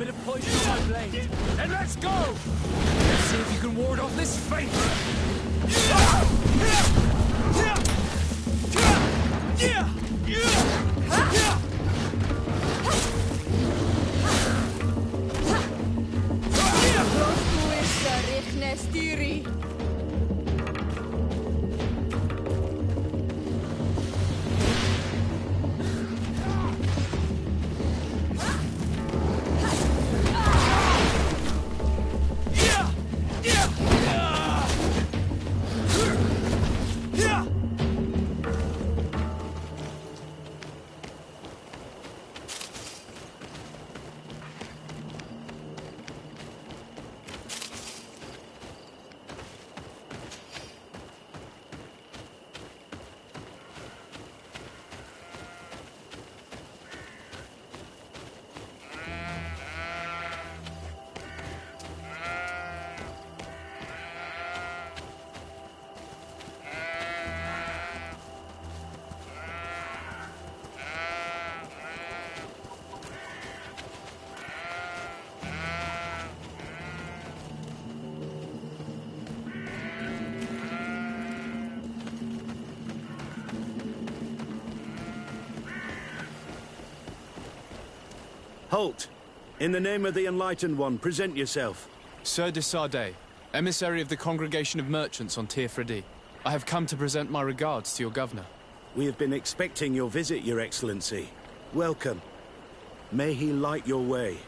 bit of poison on my blade. Then let's go! Let's see if you can ward off this fate! Halt! In the name of the Enlightened One, present yourself. Sir de Sardet, emissary of the Congregation of Merchants on Tir-Fredi. I have come to present my regards to your governor. We have been expecting your visit, Your Excellency. Welcome. May he light your way.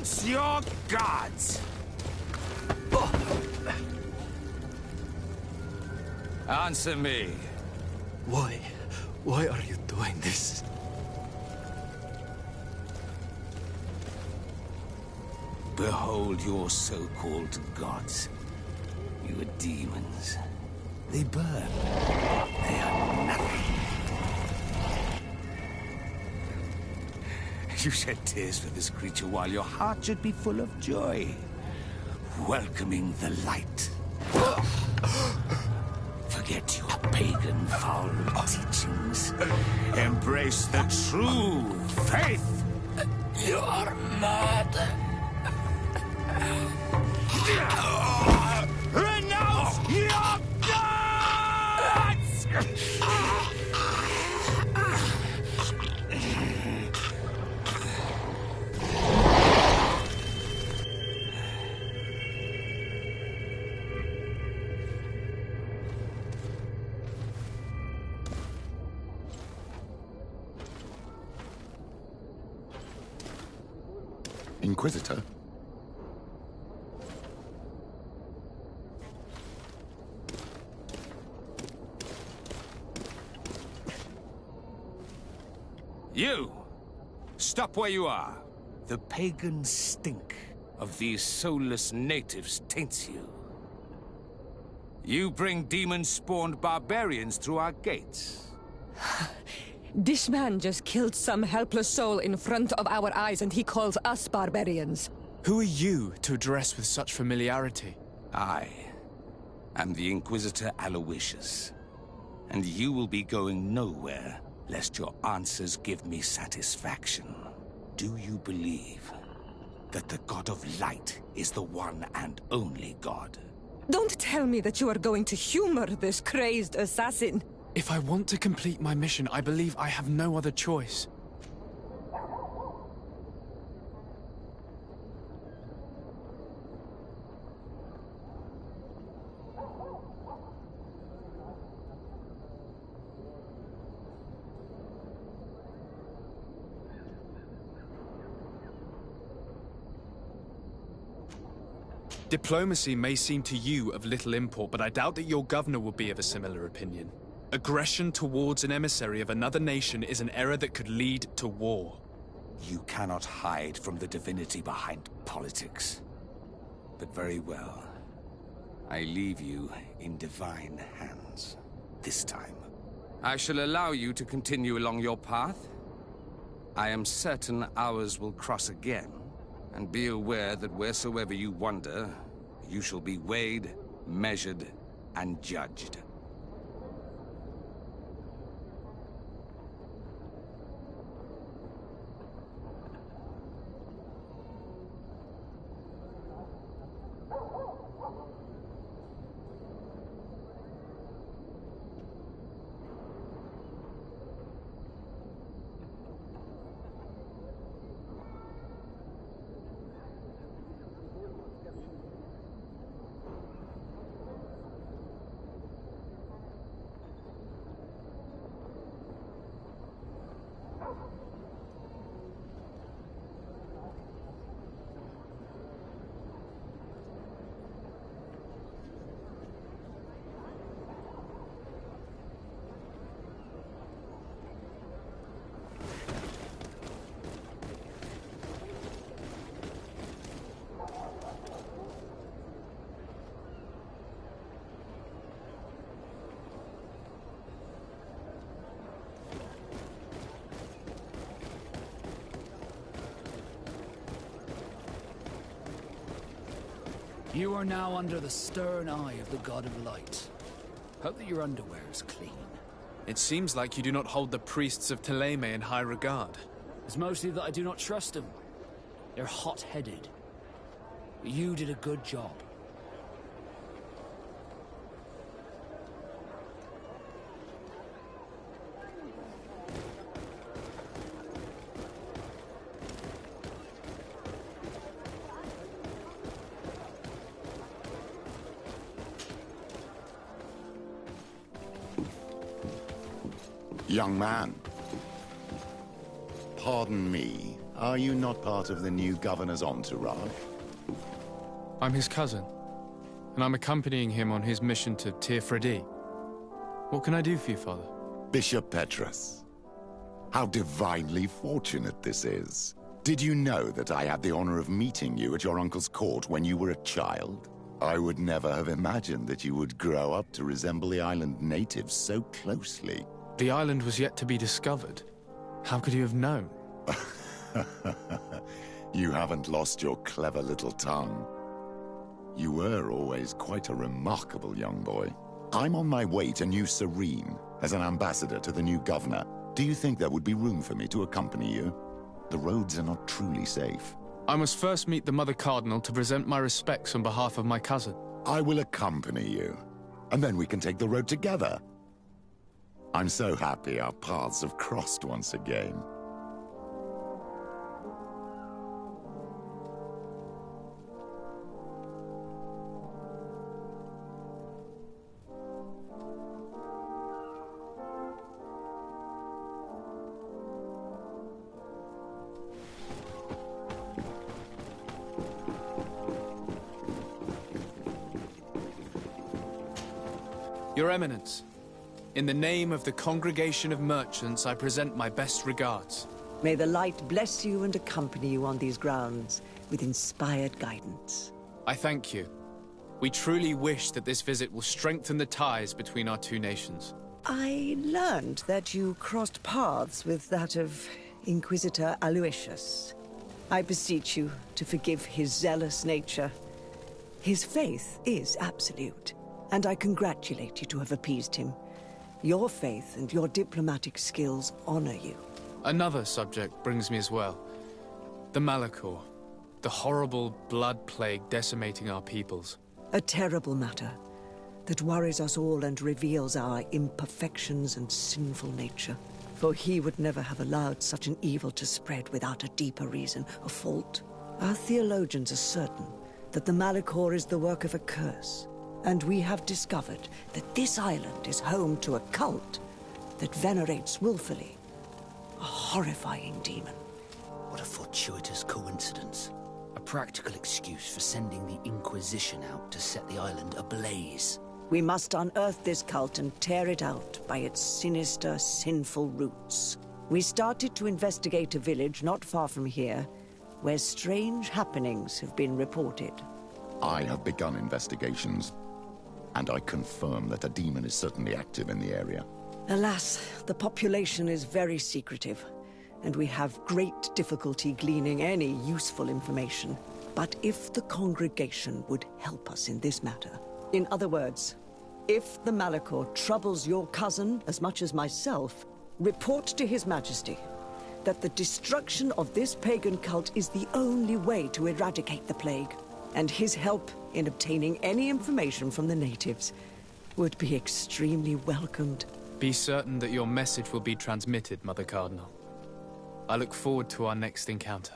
Renounce your gods! Answer me. Why? Why are you doing this? Behold your so-called gods. You are demons. They burn. They are nothing. You shed tears for this creature while your heart should be full of joy. Welcoming the light. Forget your pagan foul teachings. Embrace the true faith. You are mad. Renounce your gods! Inquisitor? You! Stop where you are. The pagan stink of these soulless natives taints you. You bring demon-spawned barbarians through our gates. This man just killed some helpless soul in front of our eyes, and he calls us barbarians. Who are you to address with such familiarity? I am the Inquisitor Aloysius, and you will be going nowhere lest your answers give me satisfaction. Do you believe that the God of Light is the one and only God? Don't tell me that you are going to humor this crazed assassin. If I want to complete my mission, I believe I have no other choice. Diplomacy may seem to you of little import, but I doubt that your governor will be of a similar opinion. Aggression towards an emissary of another nation is an error that could lead to war. You cannot hide from the divinity behind politics. But very well. I leave you in divine hands. This time. I shall allow you to continue along your path. I am certain ours will cross again. And be aware that wheresoever you wander, you shall be weighed, measured, and judged. You are now under the stern eye of the God of Light. Hope that your underwear is clean. It seems like you do not hold the priests of Thélème in high regard. It's mostly that I do not trust them. They're hot-headed. But you did a good job. Young man, pardon me Are you not part of the new governor's entourage? I'm his cousin, and I'm accompanying him on his mission to Tir-Fredi. What can I do for you, Father? Bishop Petrus. How divinely fortunate this is. Did you know that I had the honor of meeting you at your uncle's court when you were a child? I would never have imagined that you would grow up to resemble the island natives so closely. The island was yet to be discovered. How could you have known? You haven't lost your clever little tongue. You were always quite a remarkable young boy. I'm on my way to New Serene as an ambassador to the new governor. Do you think there would be room for me to accompany you? The roads are not truly safe. I must first meet the Mother Cardinal to present my respects on behalf of my cousin. I will accompany you, and then we can take the road together. I'm so happy our paths have crossed once again. Your Eminence, in the name of the Congregation of Merchants, I present my best regards. May the light bless you and accompany you on these grounds with inspired guidance. I thank you. We truly wish that this visit will strengthen the ties between our two nations. I learned that you crossed paths with that of Inquisitor Aloysius. I beseech you to forgive his zealous nature. His faith is absolute, and I congratulate you to have appeased him. Your faith and your diplomatic skills honor you. Another subject brings me as well. The Malachor. The horrible blood plague decimating our peoples. A terrible matter that worries us all and reveals our imperfections and sinful nature. For he would never have allowed such an evil to spread without a deeper reason, a fault. Our theologians are certain that the Malachor is the work of a curse, and we have discovered that this island is home to a cult that venerates willfully a horrifying demon. What a fortuitous coincidence. A practical excuse for sending the Inquisition out to set the island ablaze. We must unearth this cult and tear it out by its sinister, sinful roots. We started to investigate a village not far from here, where strange happenings have been reported. I have begun investigations, and I confirm that a demon is certainly active in the area. Alas, the population is very secretive, and we have great difficulty gleaning any useful information. But if the congregation would help us in this matter, in other words, if the Malachor troubles your cousin as much as myself, report to His Majesty that the destruction of this pagan cult is the only way to eradicate the plague, and his help in obtaining any information from the natives would be extremely welcomed. Be certain that your message will be transmitted, Mother Cardinal. I look forward to our next encounter.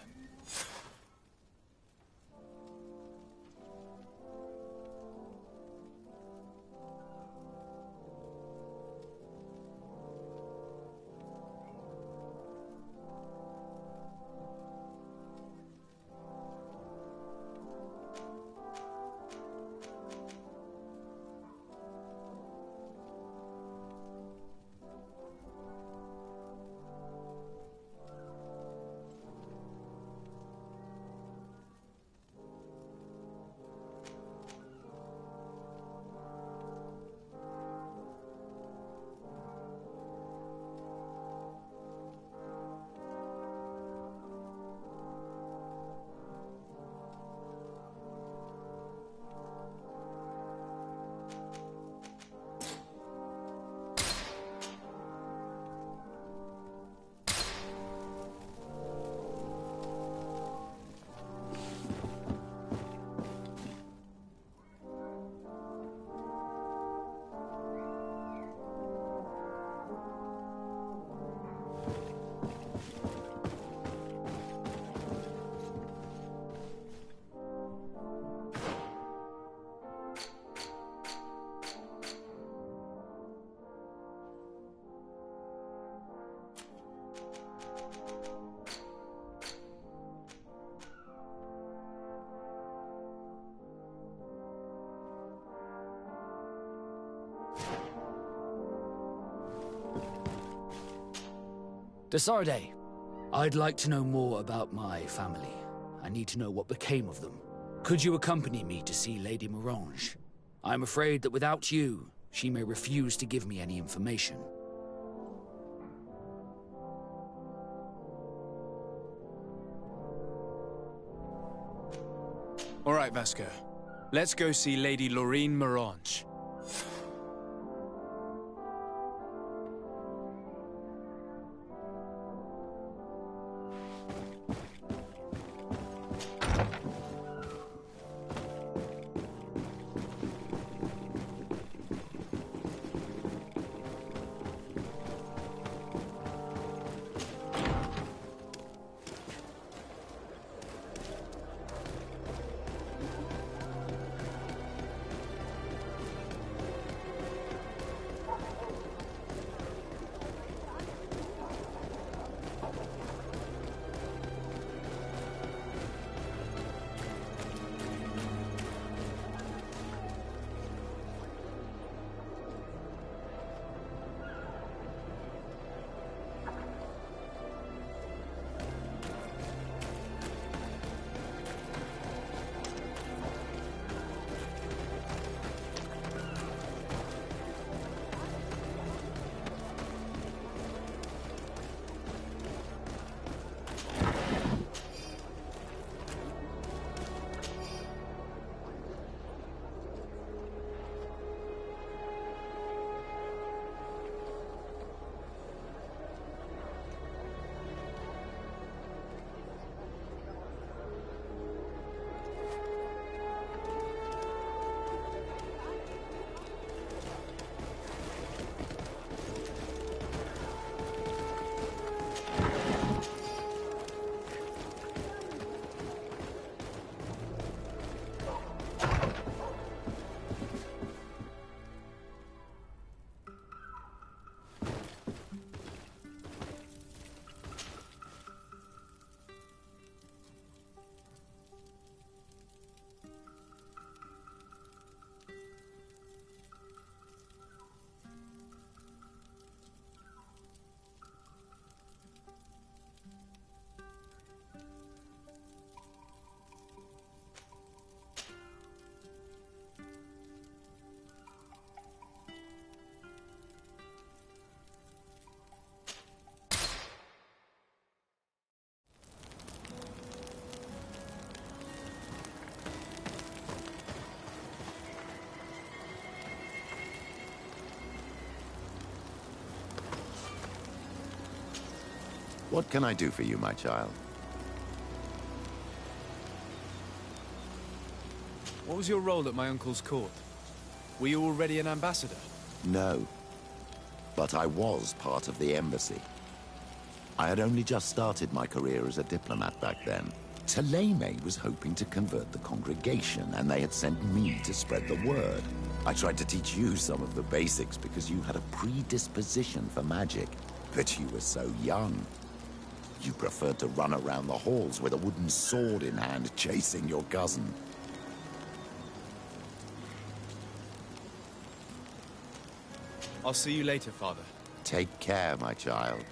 Desarde, I'd like to know more about my family. I need to know what became of them. Could you accompany me to see Lady Morange? I'm afraid that without you, she may refuse to give me any information. All right, Vasco. Let's go see Lady Lorene Morange. What can I do for you, my child? What was your role at my uncle's court? Were you already an ambassador? No. But I was part of the embassy. I had only just started my career as a diplomat back then. Taleme was hoping to convert the congregation, and they had sent me to spread the word. I tried to teach you some of the basics because you had a predisposition for magic. But you were so young. You preferred to run around the halls with a wooden sword in hand, chasing your cousin. I'll see you later, Father. Take care, my child.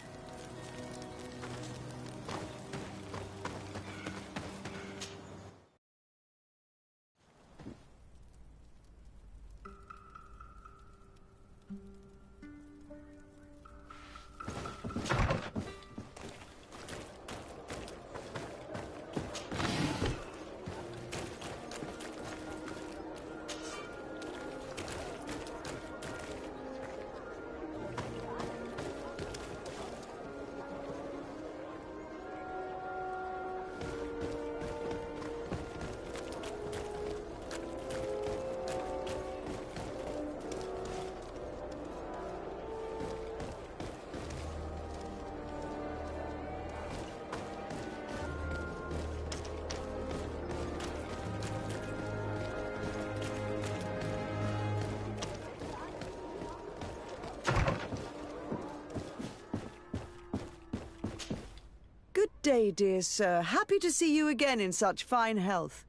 Good day, dear sir. Happy to see you again in such fine health.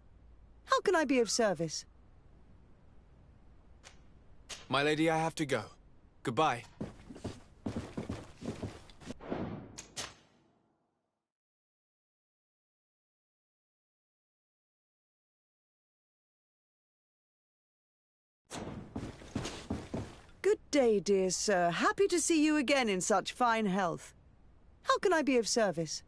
How can I be of service? My lady, I have to go. Goodbye. day, dear sir. Happy to see you again in such fine health. How can I be of service?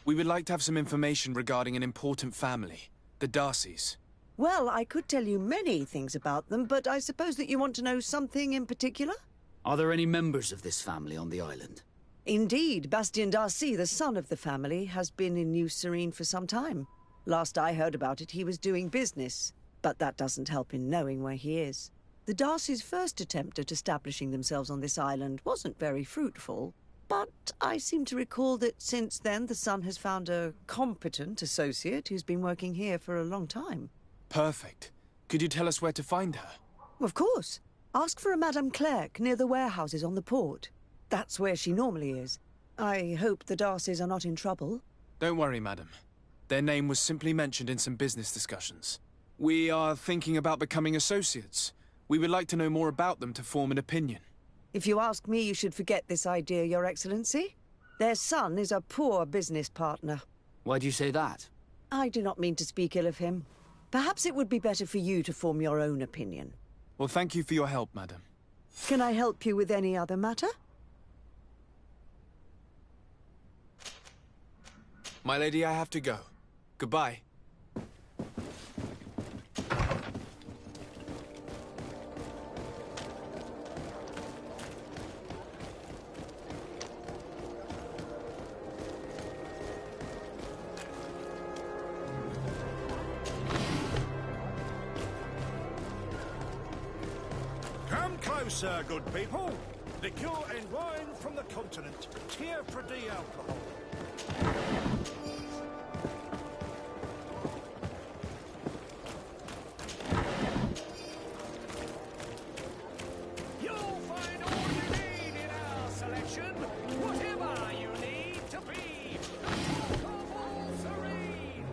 We would like to have some information regarding an important family, the Darcys. Well, I could tell you many things about them, but I suppose that you want to know something in particular? Are there any members of this family on the island? Indeed, Bastien Darcy, the son of the family, has been in New Serene for some time. Last I heard about it, he was doing business, but that doesn't help in knowing where he is. The Darcys' first attempt at establishing themselves on this island wasn't very fruitful, but I seem to recall that since then the son has found a competent associate who's been working here for a long time. Perfect. Could you tell us where to find her? Of course. Ask for a Madame Clerc near the warehouses on the port. That's where she normally is. I hope the Darcys are not in trouble. Don't worry, madam. Their name was simply mentioned in some business discussions. We are thinking about becoming associates. We would like to know more about them to form an opinion. If you ask me, you should forget this idea, Your Excellency. Their son is a poor business partner. Why do you say that? I do not mean to speak ill of him. Perhaps it would be better for you to form your own opinion. Well, thank you for your help, madam. Can I help you with any other matter? My lady, I have to go. Goodbye. Come closer, good people. Liqueur and wine from the continent. Here for the alcohol. You'll find all you need in our selection. Whatever you need to be the top of all serene.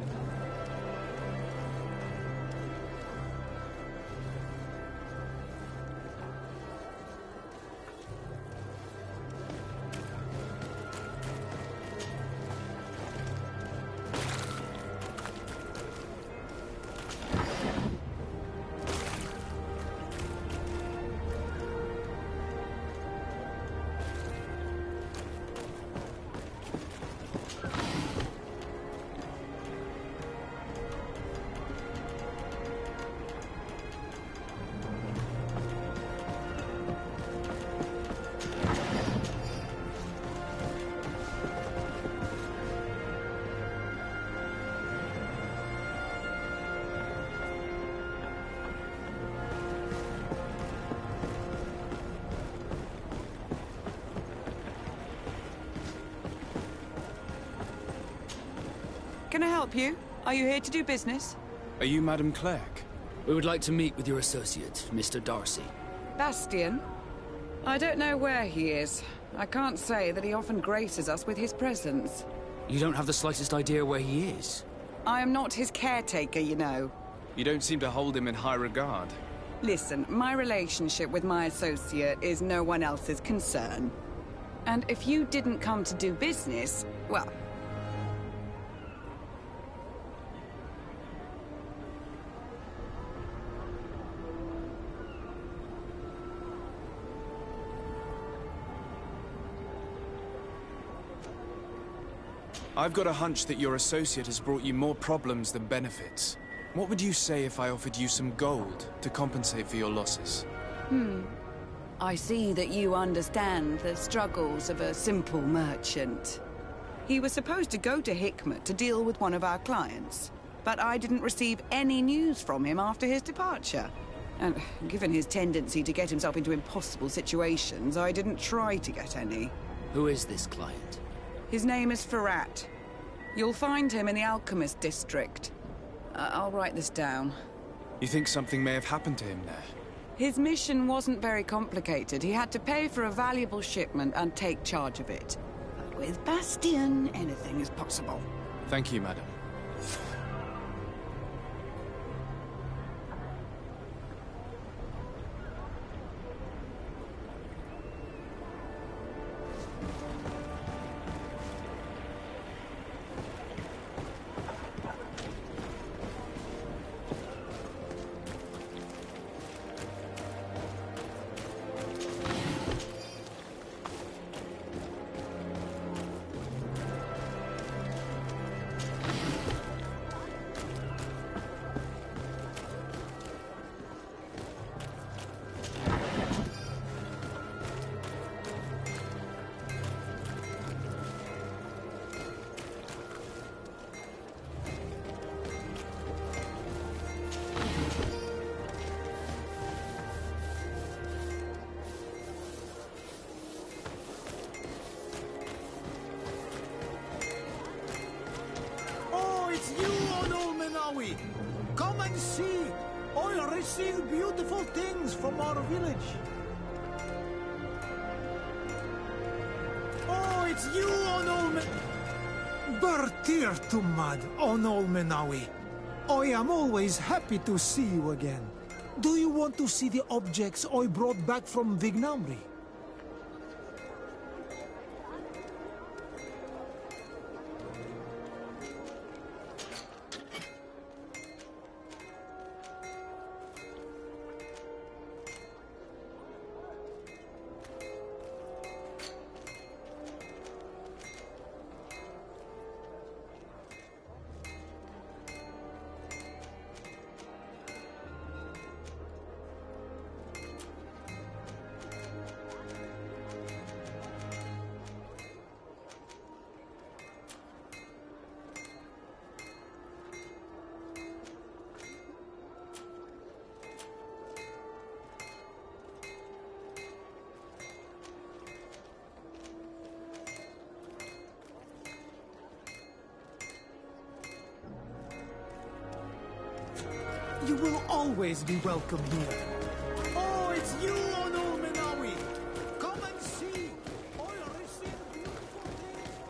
Can I help you? Are you here to do business? Are you Madame Clerc? We would like to meet with your associate, Mr. Darcy. Bastien? I don't know where he is. I can't say that he often graces us with his presence. You don't have the slightest idea where he is? I am not his caretaker, you know. You don't seem to hold him in high regard. Listen, my relationship with my associate is no one else's concern. And if you didn't come to do business, well... I've got a hunch that your associate has brought you more problems than benefits. What would you say if I offered you some gold to compensate for your losses? I see that you understand the struggles of a simple merchant. He was supposed to go to Hikmet to deal with one of our clients, but I didn't receive any news from him after his departure. And given his tendency to get himself into impossible situations, I didn't try to get any. Who is this client? His name is Ferrat. You'll find him in the Alchemist District. I'll write this down. You think something may have happened to him there? His mission wasn't very complicated. He had to pay for a valuable shipment and take charge of it. But with Bastien, anything is possible. Thank you, madam. Nawi! Come and see! I'll receive beautiful things from our village. Oh, it's you, Onolmen! Bertir Tumad, Onolmenawi. I am always happy to see you again. Do you want to see the objects I brought back from Vignamri? You will always be welcome here. Oh, it's you, Ono Menawi! Come and see! I'll receive beautiful things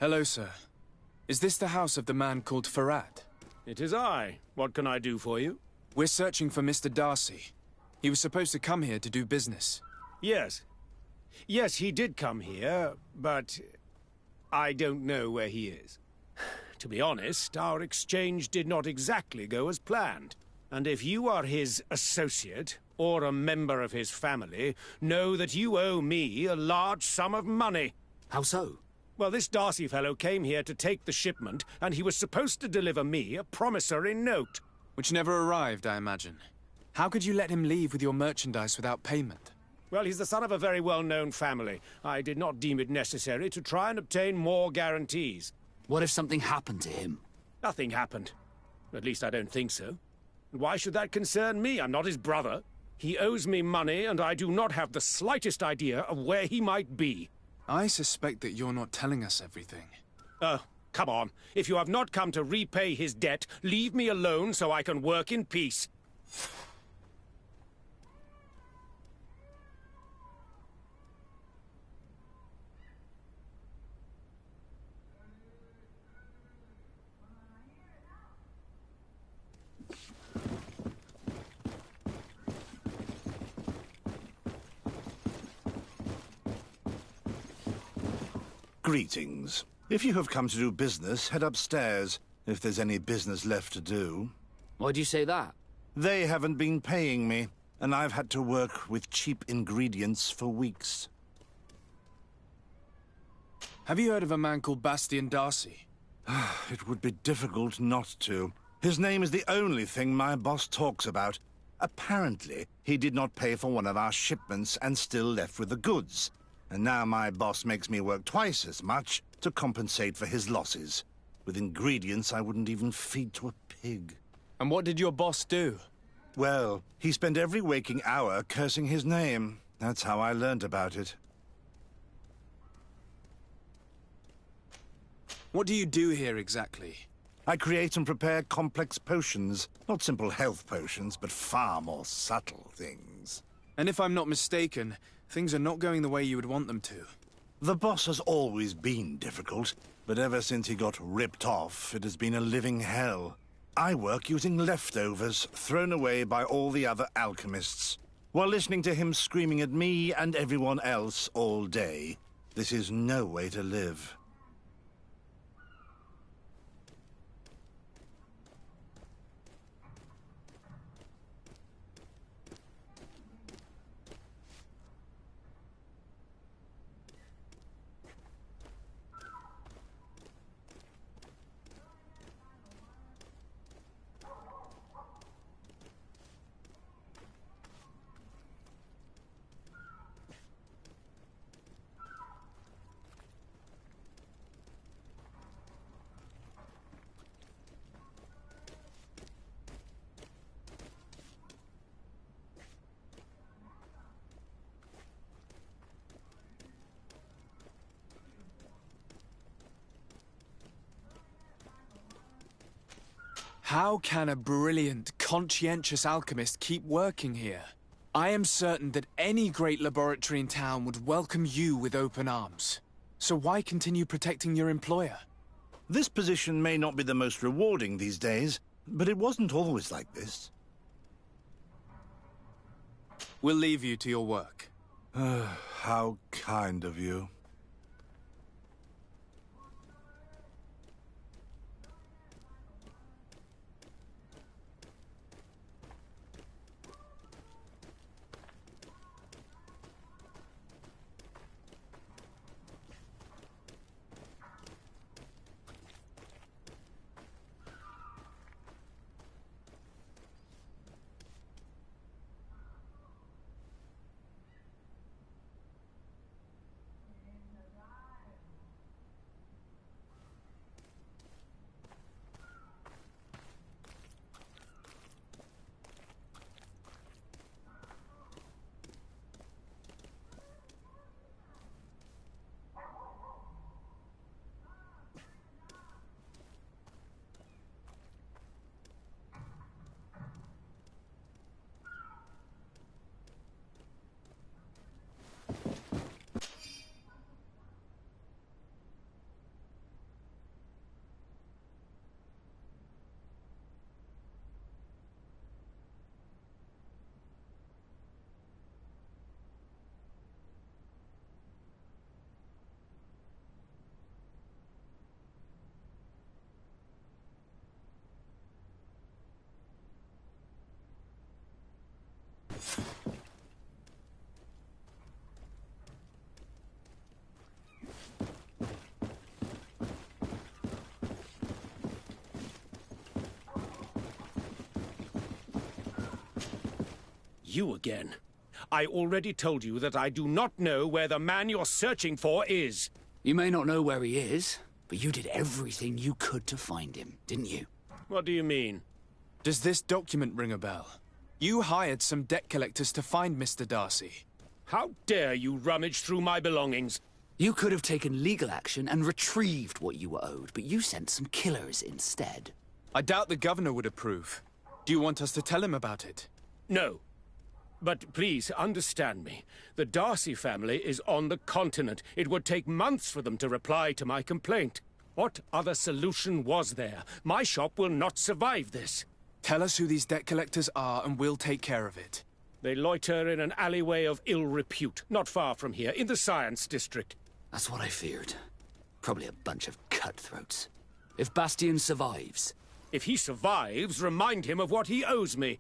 Hello, sir. Is this the house of the man called Farad? It is I. What can I do for you? We're searching for Mr. Darcy. He was supposed to come here to do business. Yes. Yes, he did come here, but I don't know where he is. To be honest, our exchange did not exactly go as planned. And if you are his associate, or a member of his family, know that you owe me a large sum of money. How so? Well, this Darcy fellow came here to take the shipment, and he was supposed to deliver me a promissory note. Which never arrived, I imagine. How could you let him leave with your merchandise without payment? Well, he's the son of a very well-known family. I did not deem it necessary to try and obtain more guarantees. What if something happened to him? Nothing happened. At least I don't think so. And why should that concern me? I'm not his brother. He owes me money, and I do not have the slightest idea of where he might be. I suspect that you're not telling us everything. Oh, come on. If you have not come to repay his debt, leave me alone so I can work in peace. Greetings. If you have come to do business, head upstairs, if there's any business left to do. Why do you say that? They haven't been paying me, and I've had to work with cheap ingredients for weeks. Have you heard of a man called Bastian Darcy? It would be difficult not to. His name is the only thing my boss talks about. Apparently, he did not pay for one of our shipments and still left with the goods. And now my boss makes me work twice as much to compensate for his losses. With ingredients I wouldn't even feed to a pig. And what did your boss do? Well, he spent every waking hour cursing his name. That's how I learned about it. What do you do here exactly? I create and prepare complex potions. Not simple health potions, but far more subtle things. And if I'm not mistaken, things are not going the way you would want them to. The boss has always been difficult, but ever since he got ripped off, it has been a living hell. I work using leftovers thrown away by all the other alchemists, while listening to him screaming at me and everyone else all day. This is no way to live. How can a brilliant, conscientious alchemist keep working here? I am certain that any great laboratory in town would welcome you with open arms. So why continue protecting your employer? This position may not be the most rewarding these days, but it wasn't always like this. We'll leave you to your work. How kind of you. You again. I already told you that I do not know where the man you're searching for is. You may not know where he is, but you did everything you could to find him, didn't you? What do you mean? Does this document ring a bell? You hired some debt collectors to find Mr. Darcy. How dare you rummage through my belongings? You could have taken legal action and retrieved what you were owed, but you sent some killers instead. I doubt the governor would approve. Do you want us to tell him about it? No. But please, understand me. The Darcy family is on the continent. It would take months for them to reply to my complaint. What other solution was there? My shop will not survive this. Tell us who these debt collectors are and we'll take care of it. They loiter in an alleyway of ill repute, not far from here, in the Science District. That's what I feared. Probably a bunch of cutthroats. If Bastian survives... If he survives, remind him of what he owes me.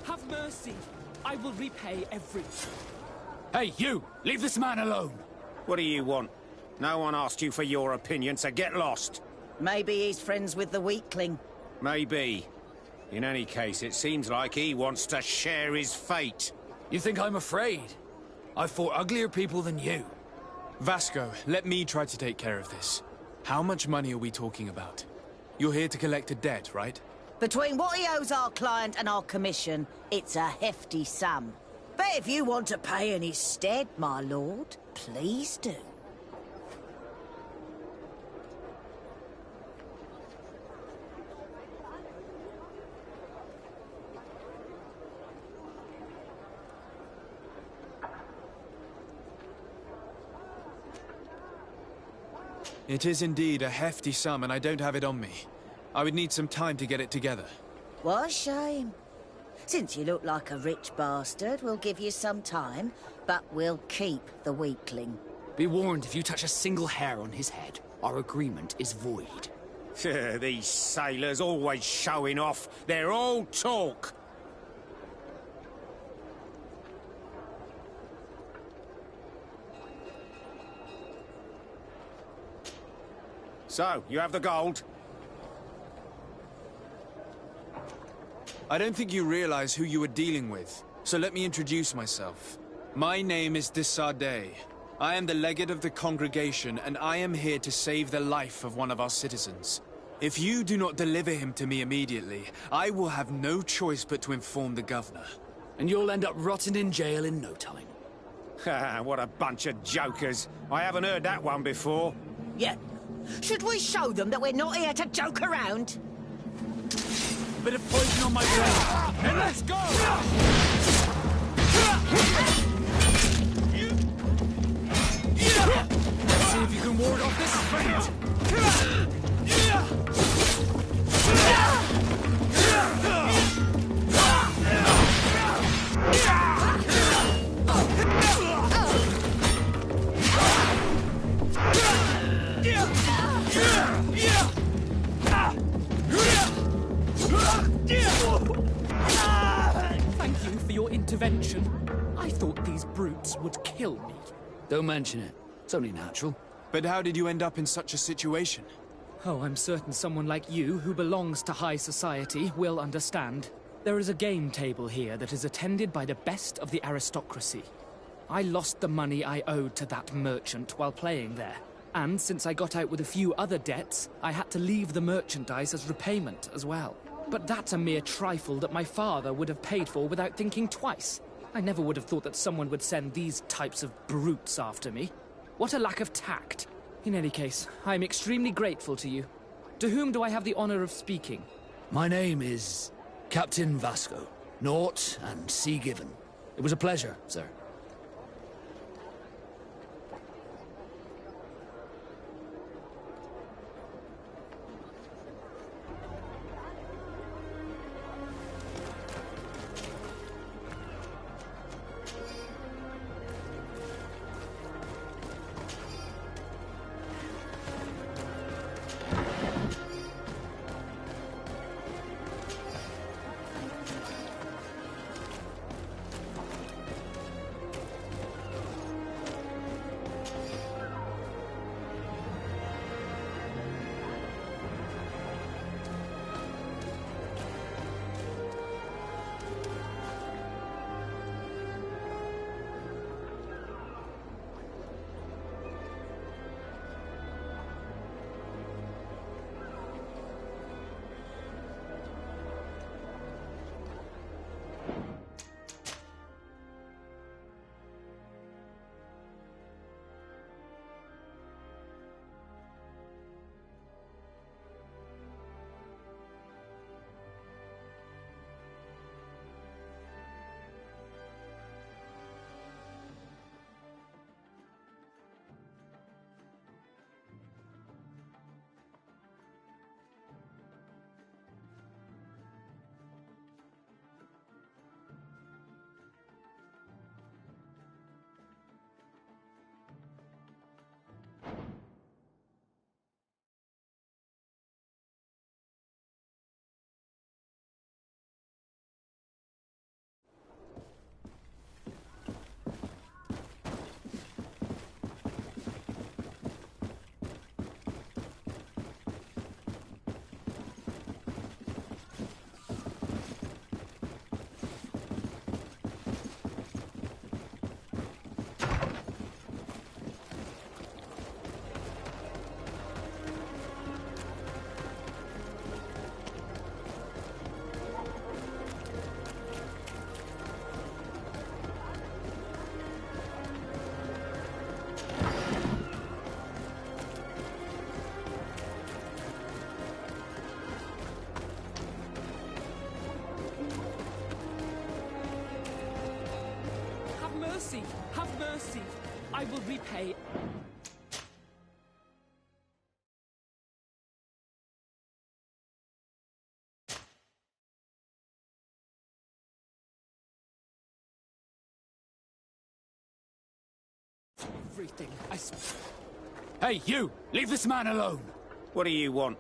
Have mercy! I will repay every... Hey, you! Leave this man alone! What do you want? No one asked you for your opinion, so get lost. Maybe he's friends with the weakling. Maybe. In any case, it seems like he wants to share his fate. You think I'm afraid? I've fought uglier people than you. Vasco, let me try to take care of this. How much money are we talking about? You're here to collect a debt, right? Between what he owes our client and our commission, it's a hefty sum. But if you want to pay in his stead, my lord, please do. It is indeed a hefty sum, and I don't have it on me. I would need some time to get it together. What a shame. Since you look like a rich bastard, we'll give you some time, but we'll keep the weakling. Be warned, if you touch a single hair on his head, our agreement is void. These sailors always showing off. They're all talk. So, you have the gold? I don't think you realize who you are dealing with, so let me introduce myself. My name is de Sardet. I am the legate of the congregation, and I am here to save the life of one of our citizens. If you do not deliver him to me immediately, I will have no choice but to inform the governor. And you'll end up rotting in jail in no time. What a bunch of jokers. I haven't heard that one before. Yeah. Should we show them that we're not here to joke around? Bit of poison on my brain. And let's go! Let's see if you can ward off this fate. Thank you for your intervention. I thought these brutes would kill me. Don't mention it. It's only natural. But how did you end up in such a situation? Oh, I'm certain someone like you, who belongs to high society, will understand. There is a game table here that is attended by the best of the aristocracy. I lost the money I owed to that merchant while playing there. And since I got out with a few other debts, I had to leave the merchandise as repayment as well. But that's a mere trifle that my father would have paid for without thinking twice. I never would have thought that someone would send these types of brutes after me. What a lack of tact. In any case, I am extremely grateful to you. To whom do I have the honor of speaking? My name is Captain Vasco. Naught and Sea Given. It was a pleasure, sir. Have mercy! I will repay. Everything. Hey, you! Leave this man alone! What do you want?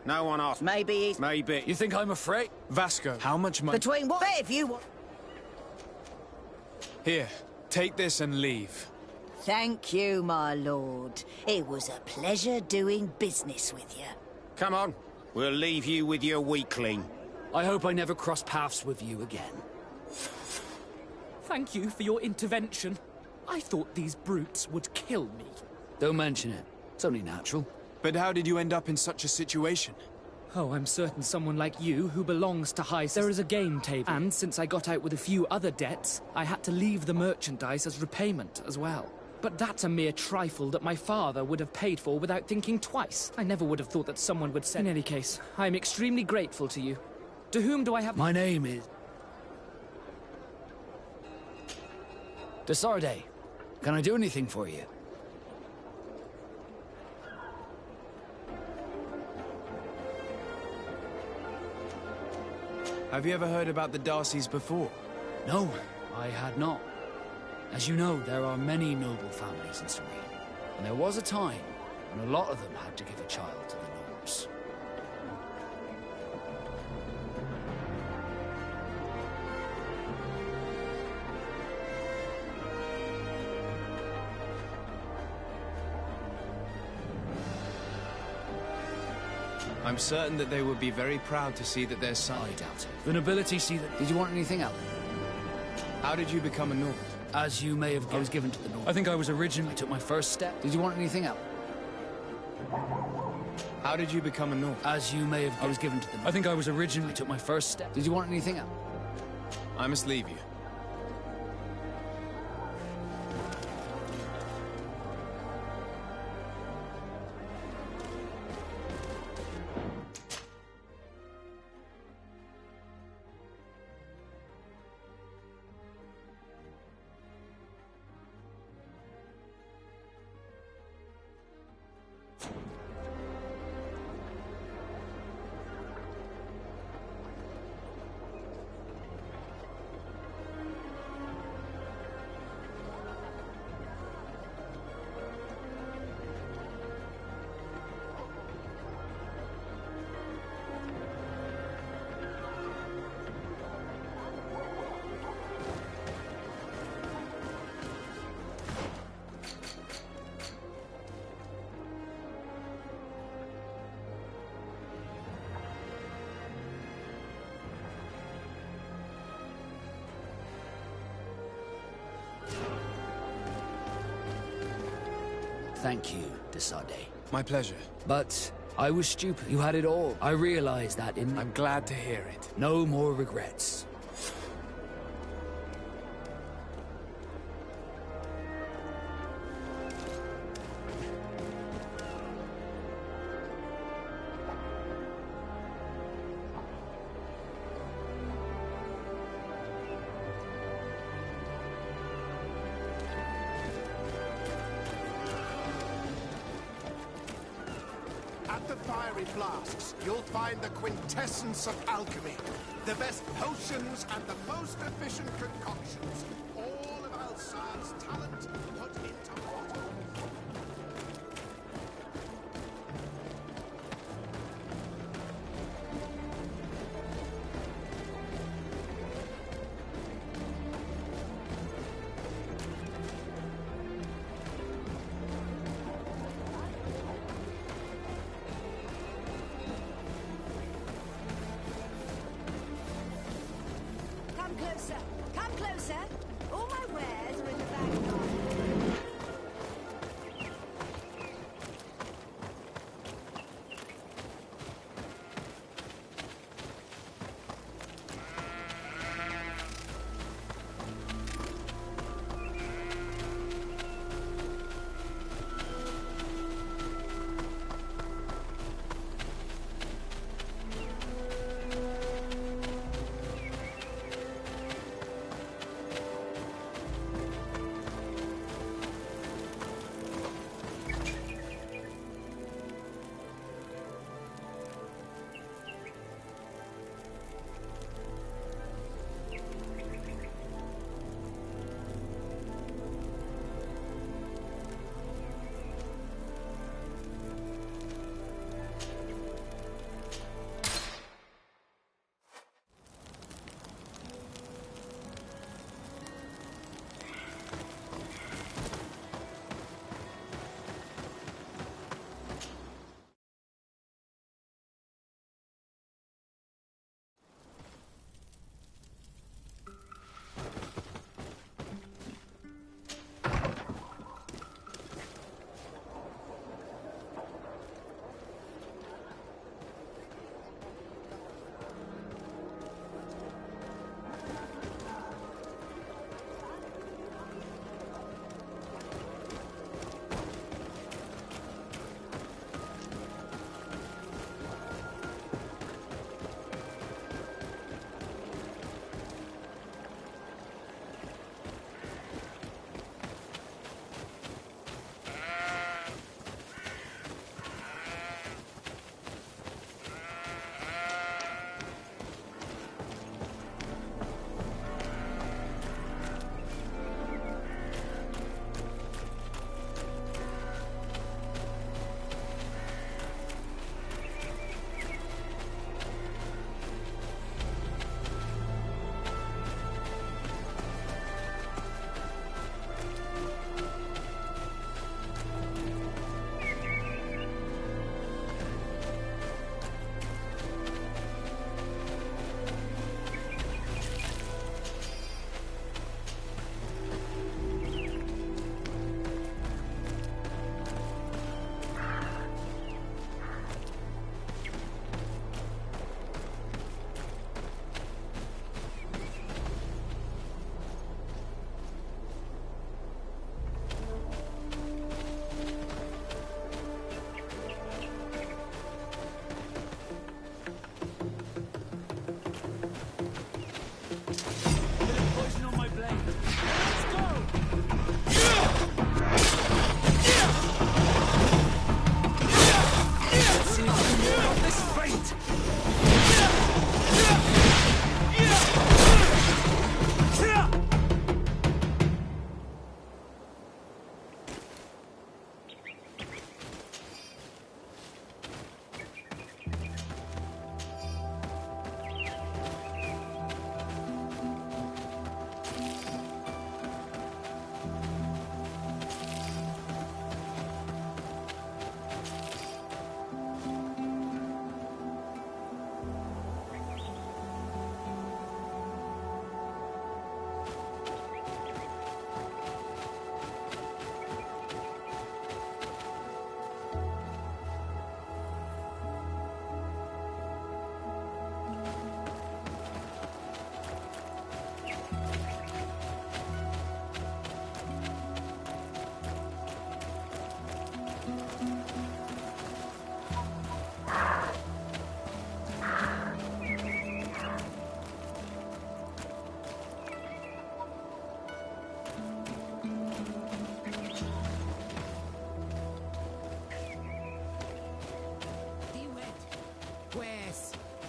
No one asked. Maybe he's... Maybe. You think I'm afraid? Vasco, how much money? Between what? If you want... Here, take this and leave. Thank you, my lord. It was a pleasure doing business with you. Come on. We'll leave you with your weakling. I hope I never cross paths with you again. Thank you for your intervention. I thought these brutes would kill me. Don't mention it. It's only natural. But how did you end up in such a situation? Oh, I'm certain someone like you, who belongs to high... There is a game table, and since I got out with a few other debts, I had to leave the merchandise as repayment as well. But that's a mere trifle that my father would have paid for without thinking twice. I never would have thought that someone would send... In any case, I am extremely grateful to you. To whom do I have... My name is... Desarde. Can I do anything for you? Have you ever heard about the Darcys before? No, I had not. As you know, there are many noble families in Serene. And there was a time when a lot of them had to give a child to the Norms. I'm certain that they would be very proud to see that their son... I doubt it. The nobility see that... Did you want anything else? How did you become a Nord? As you may have guessed, I was given to the North. I think I was originally... I took my first step. Did you want anything else? How did you become a North? As you may have... I was given to them. I think I was originally... I took my first step. Did you want anything else? I must leave you. Thank you, Desade. My pleasure. But I was stupid. You had it all. I realized that in... I'm glad to hear it. No more regrets. At the fiery flasks, you'll find the quintessence of alchemy. The best potions and the most efficient concoctions. All of Alsad's talent put into water. Come closer. Come closer. All my wares are in the back garden.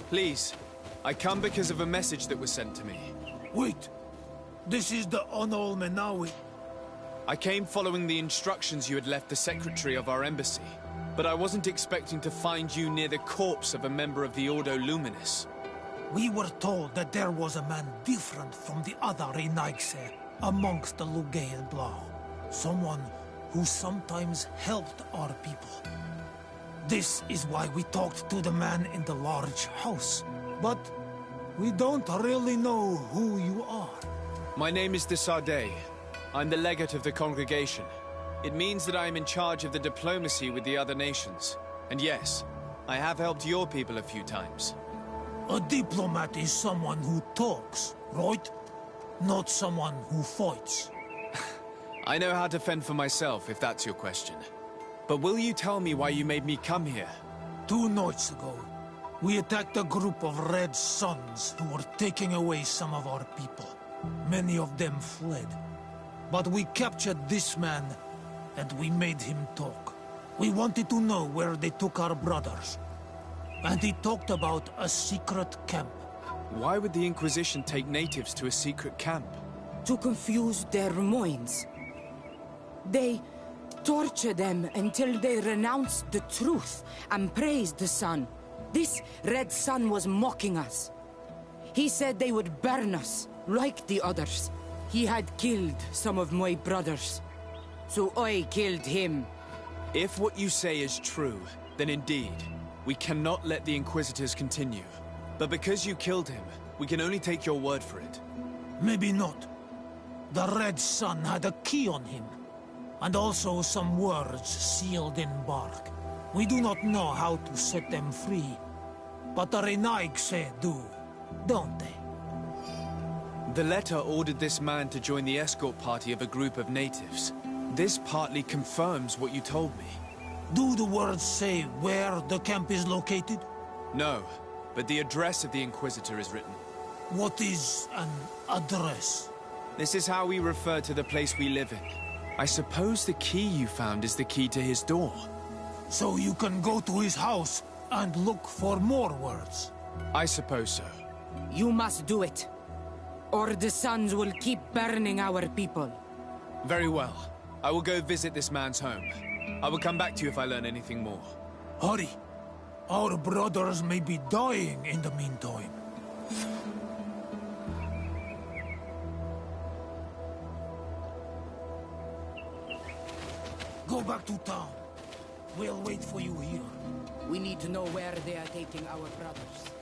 Please, I come because of a message that was sent to me. Wait! This is the Onol Menawi. I came following the instructions you had left the secretary of our embassy, but I wasn't expecting to find you near the corpse of a member of the Ordo Luminis. We were told that there was a man different from the other Renaigse amongst the Lugael Blau. Someone who sometimes helped our people. This is why we talked to the man in the large house. But we don't really know who you are. My name is de Sardet. I'm the legate of the congregation. It means that I am in charge of the diplomacy with the other nations. And yes, I have helped your people a few times. A diplomat is someone who talks, right? Not someone who fights. I know how to fend for myself, if that's your question. But will you tell me why you made me come here? 2 nights ago, we attacked a group of Red Suns who were taking away some of our people. Many of them fled. But we captured this man, and we made him talk. We wanted to know where they took our brothers. And he talked about a secret camp. Why would the Inquisition take natives to a secret camp? To confuse their minds. They torture them until they renounce the truth and praise the sun. This Red Sun was mocking us. He said they would burn us, like the others. He had killed some of my brothers, so I killed him. If what you say is true, then indeed, we cannot let the Inquisitors continue. But because you killed him, we can only take your word for it. Maybe not. The Red Sun had a key on him. And also some words sealed in bark. We do not know how to set them free. But the Renaigse do, don't they? The letter ordered this man to join the escort party of a group of natives. This partly confirms what you told me. Do the words say where the camp is located? No, but the address of the Inquisitor is written. What is an address? This is how we refer to the place we live in. I suppose the key you found is the key to his door. So you can go to his house and look for more words? I suppose so. You must do it. Or the suns will keep burning our people. Very well. I will go visit this man's home. I will come back to you if I learn anything more. Hurry. Our brothers may be dying in the meantime. Go back to town. We'll wait for you here. We need to know where they are taking our brothers.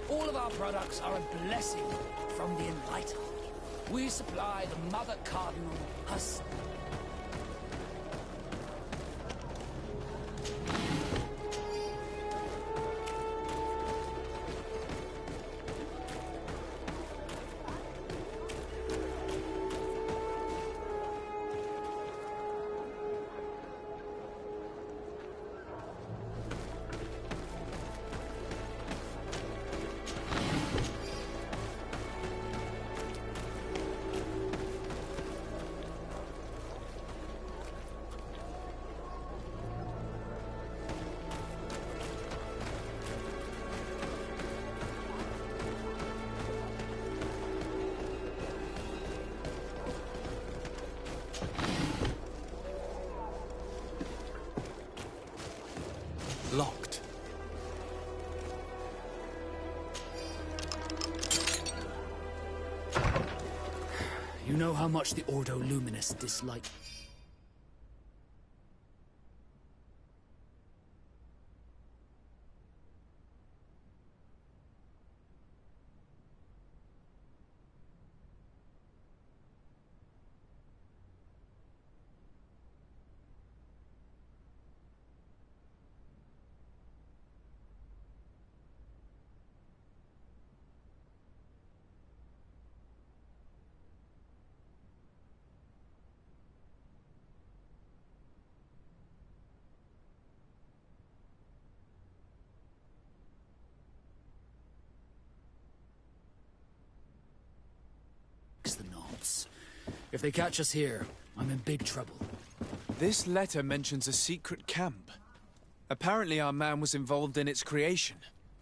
All of our products are a blessing from the Enlightened. We supply the Mother Cardinal herself. You know how much the Ordo Luminous dislike... the knots. If they catch us here, I'm in big trouble. This letter mentions a secret camp. Apparently our man was involved in its creation.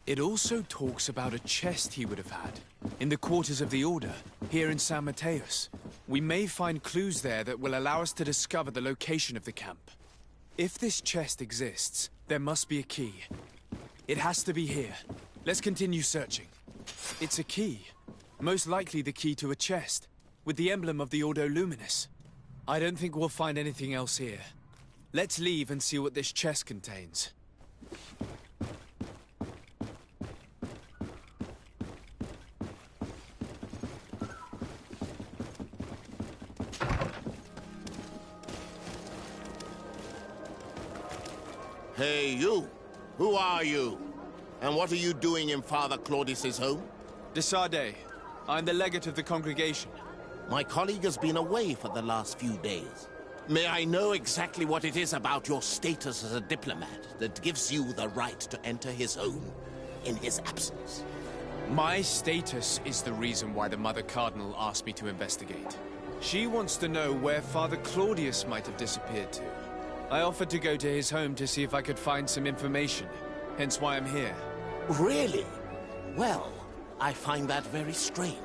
It also talks about a chest he would have had, in the quarters of the Order, here in San Mateus. We may find clues there that will allow us to discover the location of the camp. If this chest exists, there must be a key. It has to be here. Let's continue searching. It's a key. Most likely the key to a chest, with the emblem of the Ordo Luminous. I don't think we'll find anything else here. Let's leave and see what this chest contains. Hey, you! Who are you? And what are you doing in Father Claudius's home? De Sardet. I'm the legate of the congregation. My colleague has been away for the last few days. May I know exactly what it is about your status as a diplomat that gives you the right to enter his home in his absence? My status is the reason why the Mother Cardinal asked me to investigate. She wants to know where Father Claudius might have disappeared to. I offered to go to his home to see if I could find some information, hence why I'm here. Really? Well, I find that very strange.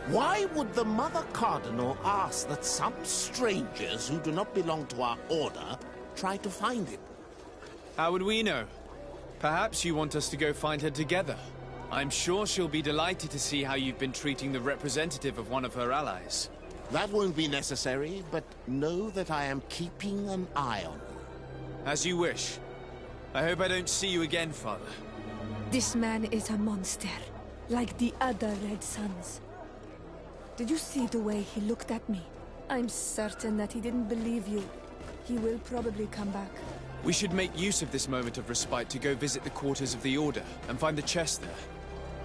Why would the Mother Cardinal ask that some strangers who do not belong to our order try to find him? How would we know? Perhaps you want us to go find her together. I'm sure she'll be delighted to see how you've been treating the representative of one of her allies. That won't be necessary, but know that I am keeping an eye on you. As you wish. I hope I don't see you again, Father. This man is a monster, like the other Red Suns. Did you see the way he looked at me? I'm certain that he didn't believe you. He will probably come back. We should make use of this moment of respite to go visit the quarters of the Order and find the chest there.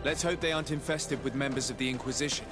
Let's hope they aren't infested with members of the Inquisition.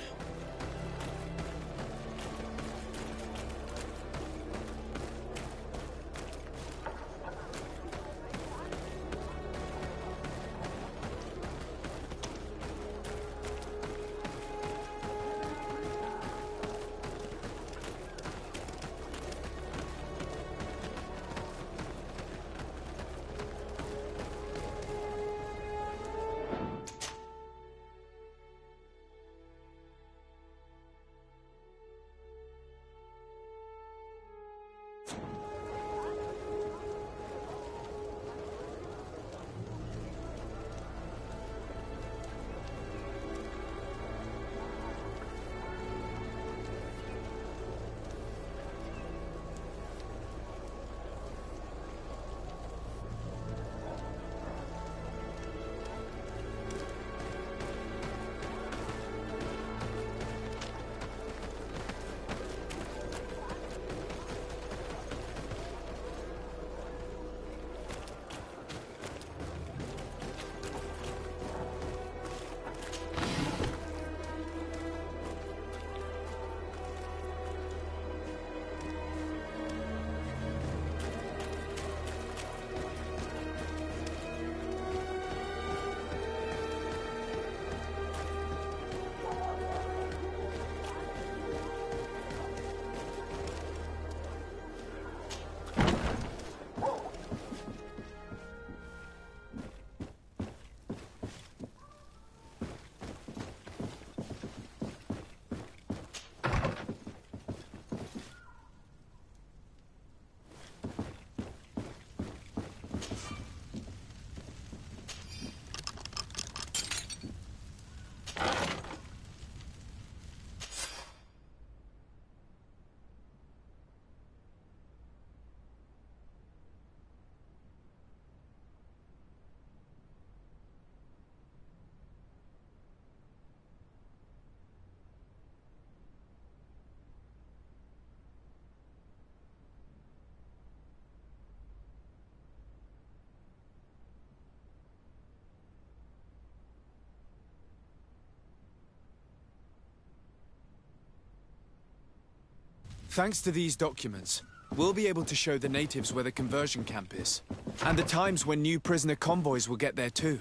Thanks to these documents, we'll be able to show the natives where the conversion camp is. And the times when new prisoner convoys will get there too.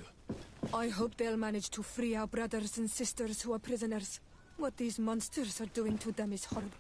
I hope they'll manage to free our brothers and sisters who are prisoners. What these monsters are doing to them is horrible.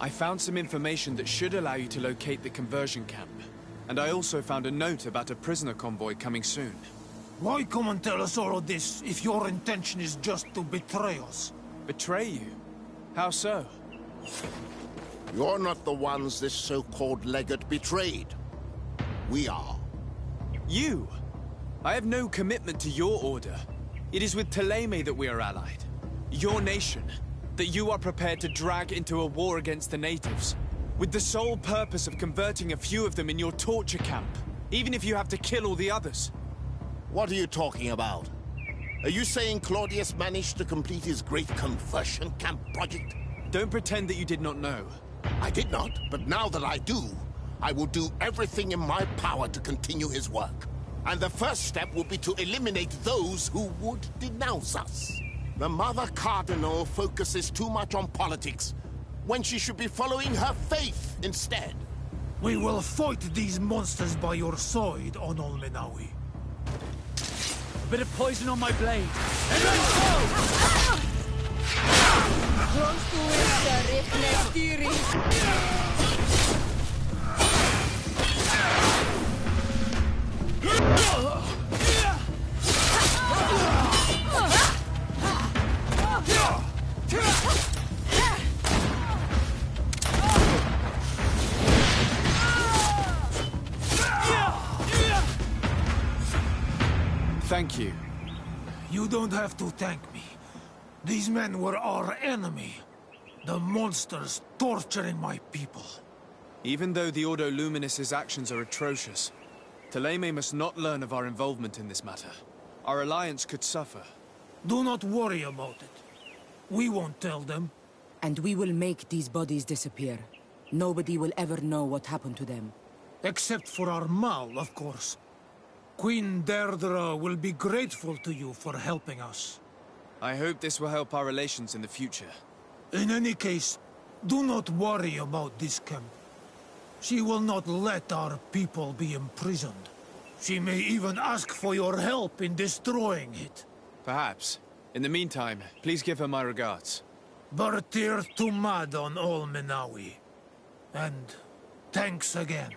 I found some information that should allow you to locate the conversion camp. And I also found a note about a prisoner convoy coming soon. Why come and tell us all of this if your intention is just to betray us? Betray you? How so? You're not the ones this so-called legate betrayed. We are. You? I have no commitment to your order. It is with Thélème that we are allied. Your nation. That you are prepared to drag into a war against the natives. With the sole purpose of converting a few of them in your torture camp. Even if you have to kill all the others. What are you talking about? Are you saying Claudius managed to complete his great conversion camp project? Don't pretend that you did not know. I did not, but now that I do, I will do everything in my power to continue his work. And the first step will be to eliminate those who would denounce us. The Mother Cardinal focuses too much on politics, when she should be following her faith instead. We will fight these monsters by your side, Onol Menawi. A bit of poison on my blade. And let's go! Close to it, Thank you. You don't have to thank me. These men were our enemy. The monsters torturing my people. Even though the Ordo Luminis' actions are atrocious, Thélème must not learn of our involvement in this matter. Our alliance could suffer. Do not worry about it. We won't tell them. And we will make these bodies disappear. Nobody will ever know what happened to them. Except for our Mal, of course. Queen Deirdre will be grateful to you for helping us. I hope this will help our relations in the future. In any case, do not worry about this camp. She will not let our people be imprisoned. She may even ask for your help in destroying it. Perhaps. In the meantime, please give her my regards. Bartir Tumad on Ol Menawi. And thanks again.